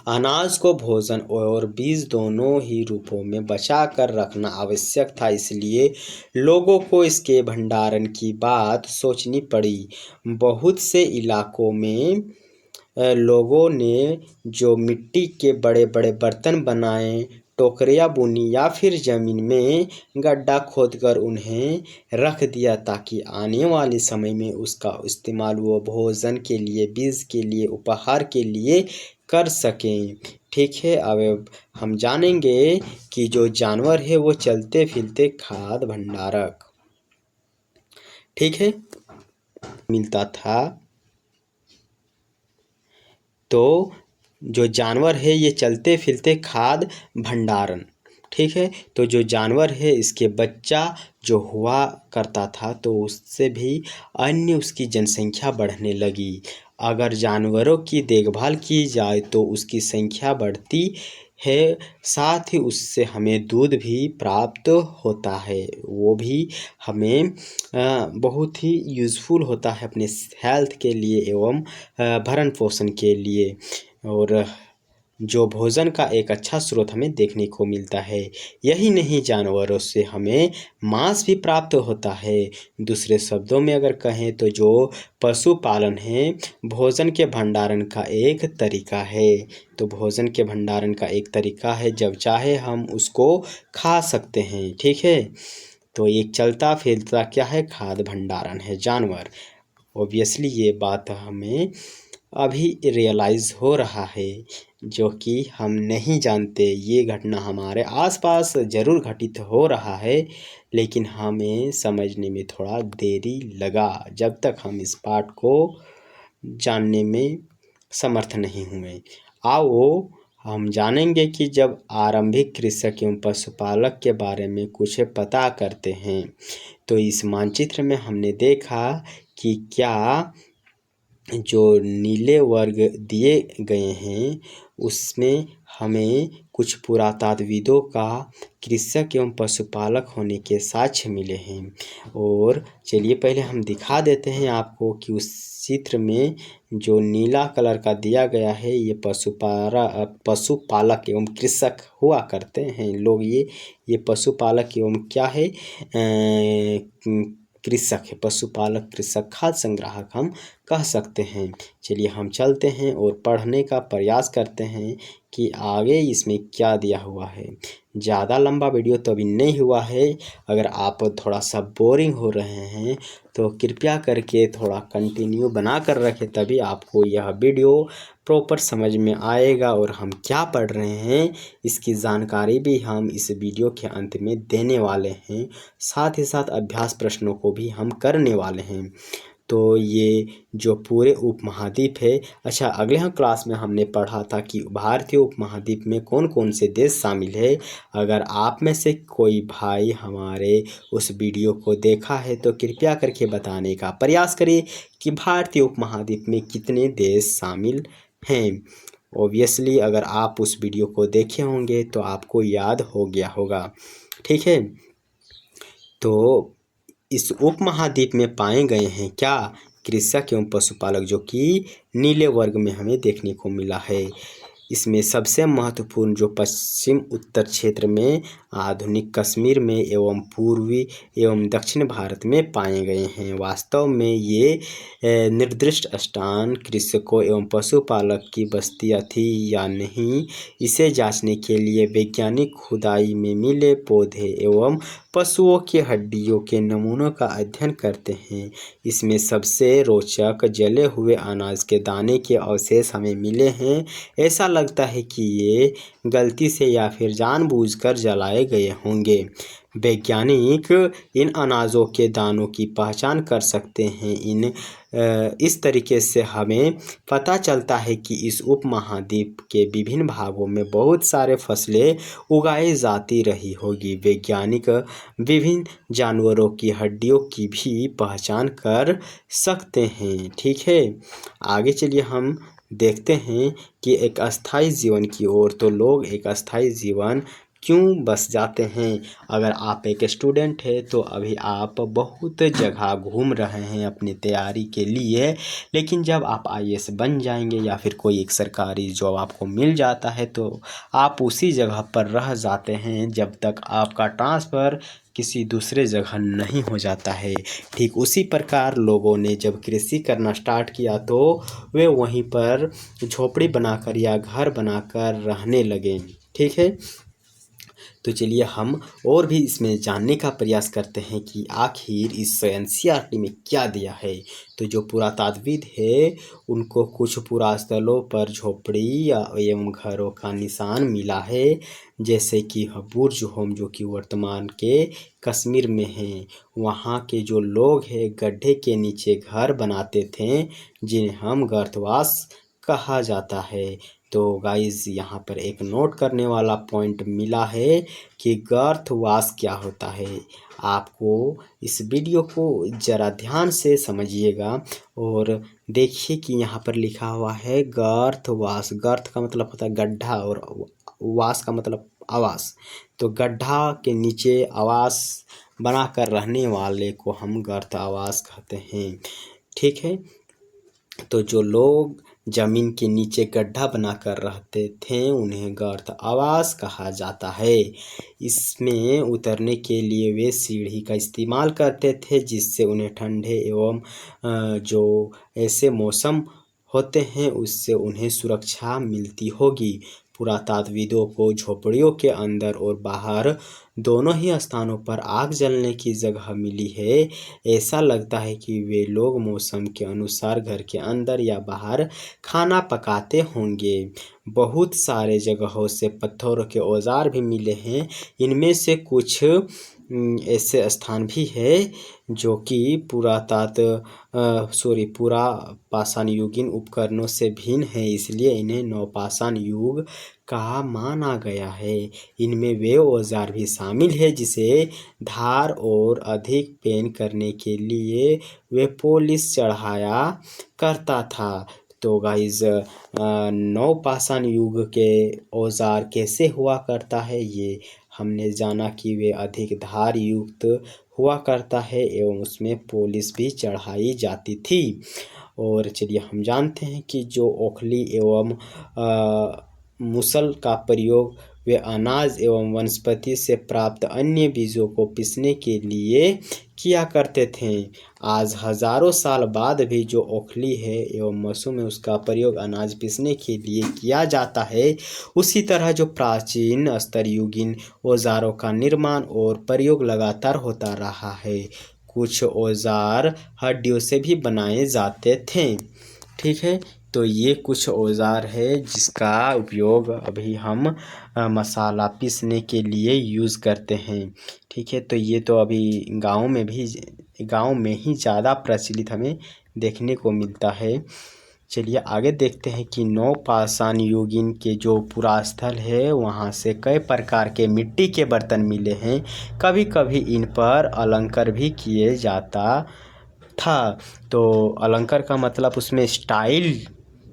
अनाज को भोजन और बीज दोनों ही रूपों में बचा कर रखना आवश्यक था, इसलिए लोगों को इसके भंडारण की बात सोचनी पड़ी। बहुत से इलाकों में लोगों ने जो मिट्टी के बड़े बड़े बर्तन बनाए, टोकरियाँ बुनी या फिर ज़मीन में गड्ढा खोदकर उन्हें रख दिया, ताकि आने वाले समय में उसका इस्तेमाल वो भोजन के लिए, बीज के लिए, उपहार के लिए कर सकें। ठीक है। अब हम जानेंगे कि जो जानवर है वो चलते फिरते खाद्य भंडारक, ठीक है, मिलता था। तो जो जानवर है ये चलते फिरते खाद्य भंडारण, ठीक है। तो जो जानवर है इसके बच्चा जो हुआ करता था, तो उससे भी अन्य उसकी जनसंख्या बढ़ने लगी। अगर जानवरों की देखभाल की जाए तो उसकी संख्या बढ़ती है, साथ ही उससे हमें दूध भी प्राप्त होता है, वो भी हमें बहुत ही यूज़फुल होता है अपने हेल्थ के लिए एवं भरण पोषण के लिए, और जो भोजन का एक अच्छा स्रोत हमें देखने को मिलता है। यही नहीं, जानवरों से हमें मांस भी प्राप्त होता है। दूसरे शब्दों में अगर कहें तो जो पशुपालन है भोजन के भंडारण का एक तरीका है। तो भोजन के भंडारण का एक तरीका है, जब चाहे हम उसको खा सकते हैं। ठीक है। तो एक चलता फिरता क्या है, खाद्य भंडारण है जानवर। ऑब्वियसली ये बात हमें अभी रियलाइज़ हो रहा है, जो कि हम नहीं जानते। ये घटना हमारे आसपास ज़रूर घटित हो रहा है, लेकिन हमें समझने में थोड़ा देरी लगा, जब तक हम इस पाठ को जानने में समर्थ नहीं हुए। आओ हम जानेंगे कि जब आरंभिक कृषक एवं पशुपालक के बारे में कुछ पता करते हैं। तो इस मानचित्र में हमने देखा कि क्या जो नीले वर्ग दिए गए हैं उसमें हमें कुछ पुरातत्वविदों का कृषक एवं पशुपालक होने के साक्ष्य मिले हैं। और चलिए पहले हम दिखा देते हैं आपको कि उस चित्र में जो नीला कलर का दिया गया है ये पशुपालक एवं कृषक हुआ करते हैं लोग। ये पशुपालक एवं क्या है, कृषक है। पशुपालक कृषक खाद्य संग्राहक हम कह सकते हैं। चलिए हम चलते हैं और पढ़ने का प्रयास करते हैं कि आगे इसमें क्या दिया हुआ है। ज़्यादा लंबा वीडियो तो अभी नहीं हुआ है। अगर आप थोड़ा सा बोरिंग हो रहे हैं तो कृपया करके थोड़ा कंटिन्यू बना कर रखें, तभी आपको यह वीडियो प्रॉपर समझ में आएगा और हम क्या पढ़ रहे हैं इसकी जानकारी भी हम इस वीडियो के अंत में देने वाले हैं। साथ ही साथ अभ्यास प्रश्नों को भी हम करने वाले हैं। तो ये जो पूरे उपमहाद्वीप है। अच्छा, अगले क्लास में हमने पढ़ा था कि भारतीय उपमहाद्वीप में कौन कौन से देश शामिल है। अगर आप में से कोई भाई हमारे उस वीडियो को देखा है तो कृपया करके बताने का प्रयास करिए कि भारतीय उपमहाद्वीप में कितने देश शामिल हैं। ऑब्वियसली अगर आप उस वीडियो को देखे होंगे तो आपको याद हो गया होगा। ठीक है, तो इस उपमहाद्वीप में पाए गए हैं क्या? कृषक एवं पशुपालक, जो कि नीले वर्ग में हमें देखने को मिला है। इसमें सबसे महत्वपूर्ण जो पश्चिम उत्तर क्षेत्र में, आधुनिक कश्मीर में एवं पूर्वी एवं दक्षिण भारत में पाए गए हैं। वास्तव में ये निर्दिष्ट स्थान कृषकों एवं पशुपालक की बस्तियां थी या नहीं, इसे जांचने के लिए वैज्ञानिक खुदाई में मिले पौधे एवं पशुओं की हड्डियों के नमूनों का अध्ययन करते हैं। इसमें सबसे रोचक जले हुए अनाज के दाने के अवशेष हमें मिले हैं। ऐसा लगता है कि ये गलती से या फिर जानबूझकर जलाए गए होंगे। वैज्ञानिक इन अनाजों के दानों की पहचान कर सकते हैं। इस तरीके से हमें पता चलता है कि इस उपमहाद्वीप के विभिन्न भागों में बहुत सारे फसलें उगाई जाती रही होगी। वैज्ञानिक विभिन्न जानवरों की हड्डियों की भी पहचान कर सकते हैं। ठीक है, आगे चलिए हम देखते हैं कि एक अस्थायी जीवन की ओर। तो लोग एक अस्थायी जीवन क्यों बस जाते हैं? अगर आप एक स्टूडेंट हैं तो अभी आप बहुत जगह घूम रहे हैं अपनी तैयारी के लिए, लेकिन जब आप आईएएस बन जाएंगे या फिर कोई एक सरकारी जॉब आपको मिल जाता है तो आप उसी जगह पर रह जाते हैं जब तक आपका ट्रांसफ़र किसी दूसरे जगह नहीं हो जाता है। ठीक उसी प्रकार लोगों ने जब कृषि करना स्टार्ट किया तो वे वहीं पर झोपड़ी बनाकर या घर बनाकर रहने लगे। ठीक है, तो चलिए हम और भी इसमें जानने का प्रयास करते हैं कि आखिर इस एनसीईआरटी में क्या दिया है। तो जो पुरातात्वविद है उनको कुछ पुरास्थलों पर झोपड़ी एवं घरों का निशान मिला है, जैसे कि बुर्ज होम जो कि वर्तमान के कश्मीर में है। वहाँ के जो लोग हैं गड्ढे के नीचे घर बनाते थे जिन्हें हम गर्तवास कहा जाता है। तो गाइस यहाँ पर एक नोट करने वाला पॉइंट मिला है कि गर्तवास क्या होता है। आपको इस वीडियो को ज़रा ध्यान से समझिएगा और देखिए कि यहाँ पर लिखा हुआ है गर्तवास। गर्त का मतलब होता है गड्ढा और वास का मतलब आवास। तो गड्ढा के नीचे आवास बनाकर रहने वाले को हम गर्त आवास कहते हैं। ठीक है, तो जो लोग जमीन के नीचे गड्ढा बनाकर रहते थे उन्हें गर्त आवास कहा जाता है। इसमें उतरने के लिए वे सीढ़ी का इस्तेमाल करते थे जिससे उन्हें ठंडे एवं जो ऐसे मौसम होते हैं उससे उन्हें सुरक्षा मिलती होगी। पुरातात्वविदों को झोपड़ियों के अंदर और बाहर दोनों ही स्थानों पर आग जलने की जगह मिली है। ऐसा लगता है कि वे लोग मौसम के अनुसार घर के अंदर या बाहर खाना पकाते होंगे। बहुत सारे जगहों से पत्थरों के औजार भी मिले हैं। इनमें से कुछ ऐसे स्थान भी है जो कि पूरा पाषाण युगीन उपकरणों से भिन्न है, इसलिए इन्हें नवपाषाण युग का माना गया है। इनमें वे औजार भी शामिल है जिसे धार और अधिक पेन करने के लिए वे पॉलिश चढ़ाया करता था। तो गाइज नवपाषाण युग के औजार कैसे हुआ करता है ये हमने जाना कि वे अधिक धार युक्त हुआ करता है एवं उसमें पॉलिश भी चढ़ाई जाती थी। और चलिए हम जानते हैं कि जो ओखली एवं मुसल का प्रयोग वे अनाज एवं वनस्पति से प्राप्त अन्य बीजों को पीसने के लिए किया करते थे। आज हजारों साल बाद भी जो ओखली है एवं मसू में उसका प्रयोग अनाज पीसने के लिए किया जाता है, उसी तरह जो प्राचीन स्तरयुगीन औजारों का निर्माण और प्रयोग लगातार होता रहा है। कुछ औजार हड्डियों से भी बनाए जाते थे। ठीक है, तो ये कुछ औजार है जिसका उपयोग अभी हम मसाला पीसने के लिए यूज़ करते हैं। ठीक है, तो ये तो अभी गांव में ही ज़्यादा प्रचलित हमें देखने को मिलता है। चलिए आगे देखते हैं कि नवपाषाण युगीन के जो पुरा स्थल है वहाँ से कई प्रकार के मिट्टी के बर्तन मिले हैं। कभी कभी इन पर अलंकार भी किए जाता था। तो अलंकार का मतलब उसमें स्टाइल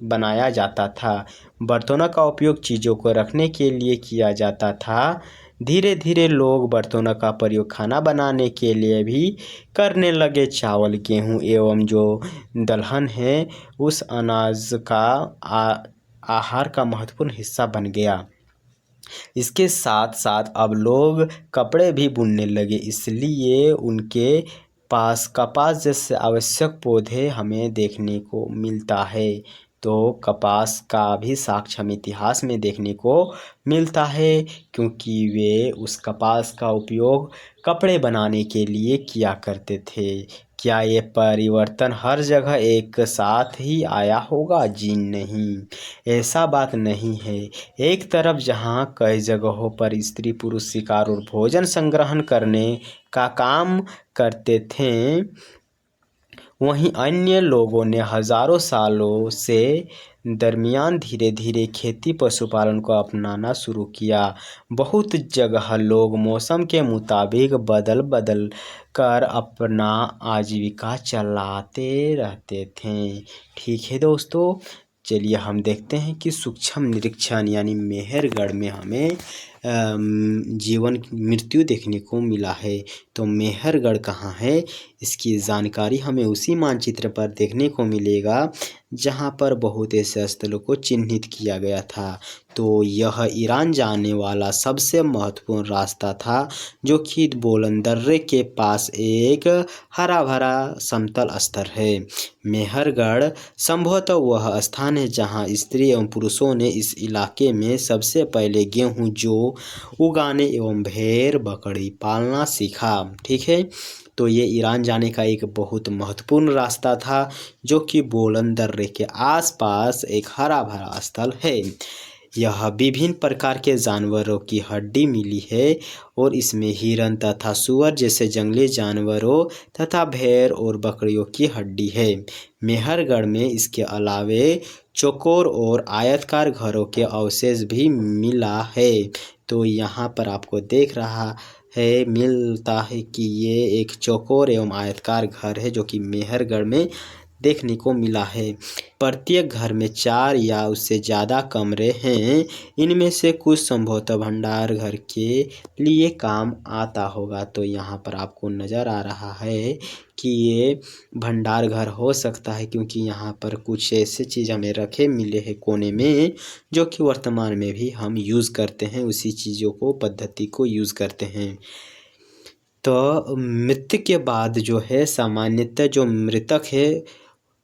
बनाया जाता था। बर्तनों का उपयोग चीज़ों को रखने के लिए किया जाता था। धीरे धीरे लोग बर्तनों का प्रयोग खाना बनाने के लिए भी करने लगे। चावल, गेहूँ एवं जो दलहन है उस अनाज का आहार का महत्वपूर्ण हिस्सा बन गया। इसके साथ साथ अब लोग कपड़े भी बुनने लगे, इसलिए उनके पास कपास जैसे आवश्यक पौधे हमें देखने को मिलता है। तो कपास का भी साक्ष्य हमें इतिहास में देखने को मिलता है, क्योंकि वे उस कपास का उपयोग कपड़े बनाने के लिए किया करते थे। क्या ये परिवर्तन हर जगह एक साथ ही आया होगा? जी नहीं, ऐसा बात नहीं है। एक तरफ जहाँ कई जगहों पर स्त्री पुरुष शिकार और भोजन संग्रहण करने का काम करते थे, वहीं अन्य लोगों ने हजारों सालों से दरमियान धीरे धीरे खेती पशुपालन को अपनाना शुरू किया। बहुत जगह लोग मौसम के मुताबिक बदल बदल कर अपना आजीविका चलाते रहते थे। ठीक है दोस्तों, चलिए हम देखते हैं कि सूक्ष्म निरीक्षण यानी मेहरगढ़ में हमें जीवन मृत्यु देखने को मिला है। तो मेहरगढ़ कहाँ है, इसकी जानकारी हमें उसी मानचित्र पर देखने को मिलेगा जहाँ पर बहुत ऐसे स्थलों को चिन्हित किया गया था। तो यह ईरान जाने वाला सबसे महत्वपूर्ण रास्ता था, जो कि बोलन दर्रे के पास एक हरा भरा समतल स्तर है। मेहरगढ़ संभवतः वह स्थान है जहाँ स्त्री एवं पुरुषों ने इस इलाके में सबसे पहले गेहूं जो उगाने एवं भेड़ बकरी पालना सीखा। ठीक है, तो ये ईरान जाने का एक बहुत महत्वपूर्ण रास्ता था, जो कि बोलन दर्रे के आसपास एक हरा भरा स्थल है। यह विभिन्न प्रकार के जानवरों की हड्डी मिली है और इसमें हिरन तथा सुअर जैसे जंगली जानवरों तथा भेड़ और बकरियों की हड्डी है। मेहरगढ़ में इसके अलावे चौकोर और आयताकार घरों के अवशेष भी मिला है। तो यहाँ पर आपको देख रहा है मिलता है कि ये एक चौकोर एवं आयताकार घर है, जो कि मेहरगढ़ में देखने को मिला है। प्रत्येक घर में 4 या उससे ज़्यादा कमरे हैं। इनमें से कुछ संभवतः भंडार घर के लिए काम आता होगा। तो यहाँ पर आपको नज़र आ रहा है कि ये भंडार घर हो सकता है, क्योंकि यहाँ पर कुछ ऐसे चीज़ हमें रखे मिले हैं कोने में, जो कि वर्तमान में भी हम यूज़ करते हैं, उसी चीज़ों को पद्धति को यूज़ करते हैं। तो मृत्यु के बाद जो है सामान्यतः जो मृतक है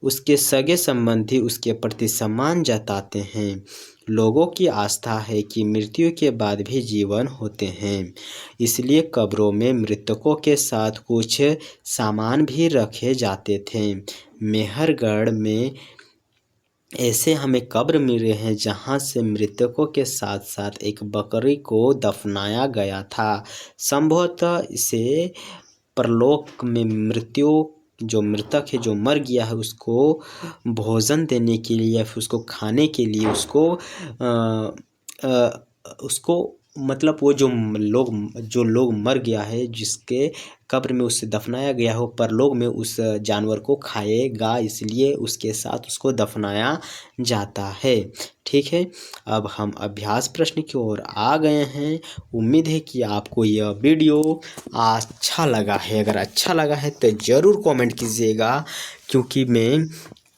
उसके सगे संबंधी उसके प्रति सम्मान जताते हैं। लोगों की आस्था है कि मृत्यु के बाद भी जीवन होते हैं, इसलिए कब्रों में मृतकों के साथ कुछ सामान भी रखे जाते थे। मेहरगढ़ में ऐसे हमें कब्र मिले हैं जहां से मृतकों के साथ साथ एक बकरी को दफनाया गया था। संभवतः इसे परलोक में जो मृतक है जो मर गया है उसको भोजन देने के लिए या फिर उसको खाने के लिए उसको मतलब वो जो लोग मर गया है जिसके कब्र में उसे दफनाया गया हो, परलोक में उस जानवर को खाएगा, इसलिए उसके साथ उसको दफनाया जाता है। ठीक है, अब हम अभ्यास प्रश्न की ओर आ गए हैं। उम्मीद है कि आपको यह वीडियो अच्छा लगा है। अगर अच्छा लगा है तो ज़रूर कमेंट कीजिएगा, क्योंकि मैं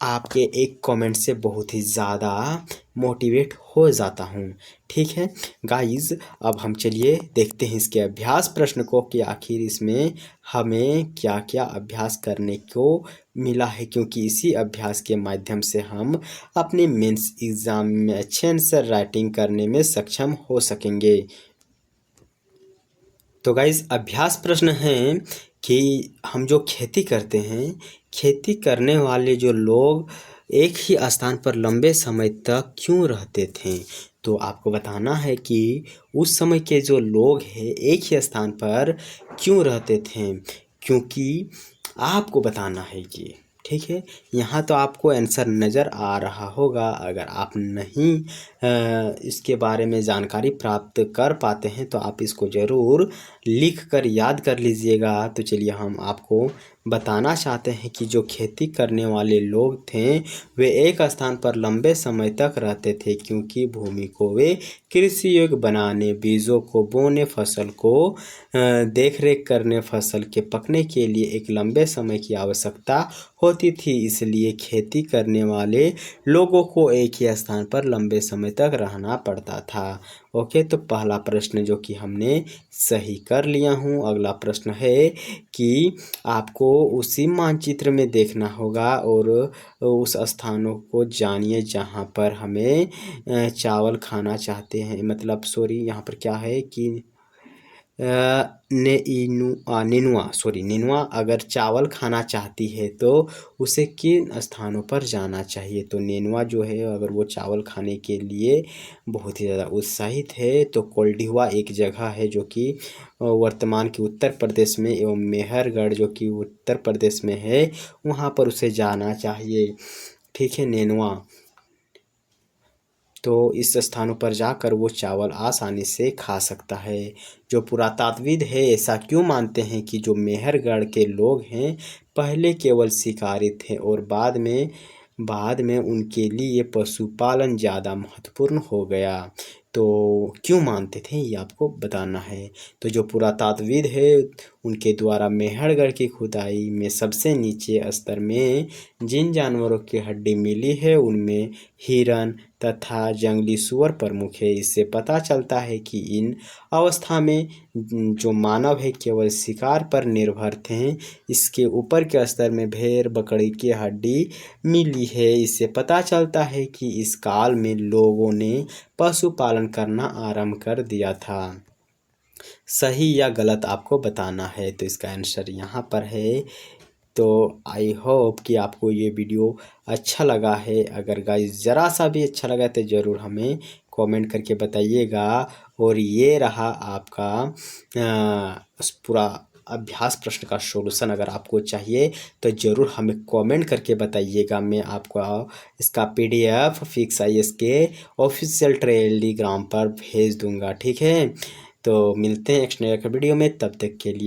आपके एक कमेंट से बहुत ही ज़्यादा मोटिवेट हो जाता हूँ। ठीक है गाइस, अब हम चलिए देखते हैं इसके अभ्यास प्रश्न को कि आखिर इसमें हमें क्या क्या अभ्यास करने को मिला है, क्योंकि इसी अभ्यास के माध्यम से हम अपने मेंस एग्ज़ाम में अच्छे आंसर राइटिंग करने में सक्षम हो सकेंगे। तो गाइस, अभ्यास प्रश्न है कि हम जो खेती करते हैं, खेती करने वाले जो लोग एक ही स्थान पर लंबे समय तक क्यों रहते थे? तो आपको बताना है कि उस समय के जो लोग हैं एक ही स्थान पर क्यों रहते थे, क्योंकि आपको बताना है ये। ठीक है, यहाँ तो आपको आंसर नज़र आ रहा होगा। अगर आप नहीं इसके बारे में जानकारी प्राप्त कर पाते हैं तो आप इसको ज़रूर लिख कर याद कर लीजिएगा। तो चलिए हम आपको बताना चाहते हैं कि जो खेती करने वाले लोग थे वे एक स्थान पर लंबे समय तक रहते थे, क्योंकि भूमि को वे कृषि योग्य बनाने, बीजों को बोने, फसल को देखरेख करने, फसल के पकने के लिए एक लंबे समय की आवश्यकता होती थी। इसलिए खेती करने वाले लोगों को एक ही स्थान पर लंबे समय तक रहना पड़ता था। ओके, तो पहला प्रश्न जो कि हमने सही कर लिया हूँ। अगला प्रश्न है कि आपको उसी मानचित्र में देखना होगा और उस स्थानों को जानिए जहाँ पर हमें चावल खाना चाहते हैं। मतलब सॉरी, यहाँ पर क्या है कि नेनुआ अगर चावल खाना चाहती है तो उसे किन स्थानों पर जाना चाहिए। तो नेनुआ जो है अगर वो चावल खाने के लिए बहुत ही ज़्यादा उत्साहित है तो कोल्डिहुआ एक जगह है जो कि वर्तमान के उत्तर प्रदेश में एवं मेहरगढ़ जो कि उत्तर प्रदेश में है, वहाँ पर उसे जाना चाहिए। ठीक है, नेनुआ तो इस स्थानों पर जाकर वो चावल आसानी से खा सकता है। जो पुरातात्वविद है ऐसा क्यों मानते हैं कि जो मेहरगढ़ के लोग हैं पहले केवल शिकारी थे और बाद में उनके लिए पशुपालन ज़्यादा महत्वपूर्ण हो गया। तो क्यों मानते थे ये आपको बताना है। तो जो पुरातात्वविद है उनके द्वारा मेहरगढ़ की खुदाई में सबसे नीचे स्तर में जिन जानवरों की हड्डी मिली है उनमें हिरन तथा जंगली सूअर प्रमुख है। इससे पता चलता है कि इन अवस्था में जो मानव है केवल शिकार पर निर्भर थे। इसके ऊपर के स्तर में भेड़ बकरी की हड्डी मिली है। इससे पता चलता है कि इस काल में लोगों ने पशुपालन करना आरंभ कर दिया था। सही या गलत आपको बताना है। तो इसका आंसर यहाँ पर है। तो आई होप कि आपको ये वीडियो अच्छा लगा है। अगर गाइस ज़रा सा भी अच्छा लगा तो ज़रूर हमें कमेंट करके बताइएगा। और ये रहा आपका उस पूरा अभ्यास प्रश्न का सॉल्यूशन। अगर आपको चाहिए तो ज़रूर हमें कमेंट करके बताइएगा। मैं आपको इसका PDF फिक्स IAS के ऑफिशियल टेलीग्राम पर भेज दूंगा। ठीक है, तो मिलते हैं नेक्स्ट वीडियो में, तब तक के लिए।